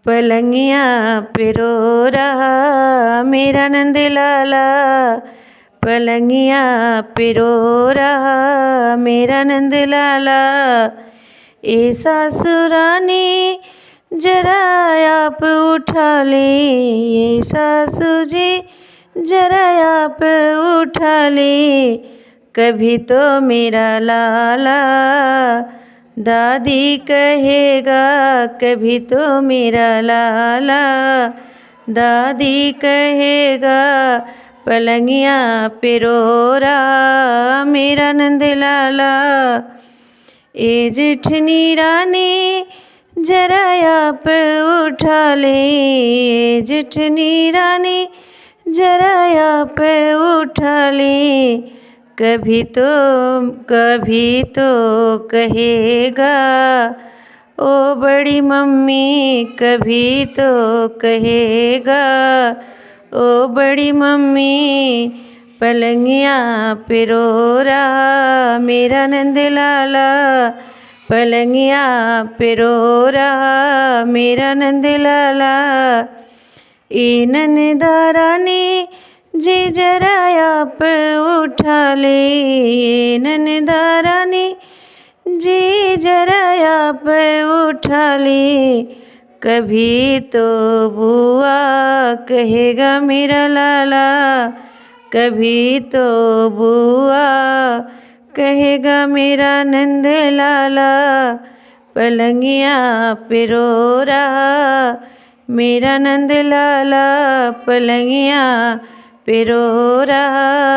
पलंगिया पे रो रहा मेरा नंद लाला। पलंगिया पे रो रहा मेरा नंद लाला। ए सासुरानी जरा आप उठा ले, ये सासू जी जरा आप उठा ले। कभी तो मेरा लाला दादी कहेगा, कभी तो मेरा लाला दादी कहेगा। पलंगिया पे रो रहा मेरा नंद लाला। ए जेठनी रानी जरा आप उठा ले, ए जेठनी रानी जरा आप उठा ले। कभी तो कहेगा ओ बड़ी मम्मी, कभी तो कहेगा ओ बड़ी मम्मी। पलंगिया पे रो रहा मेरा नंद लाला। पलंगिया पे रो रहा मेरा नंद लाला। ए ननदारानी जी जरा आप उठा ले, ये ननदारानी जी जरा आप उठा ले। कभी तो बुआ कहेगा मेरा लाला, कभी तो बुआ कहेगा मेरा नंद लाला। पलंगिया पे रो रहा मेरा नंद लाला। पलंगिया पे रो रहा।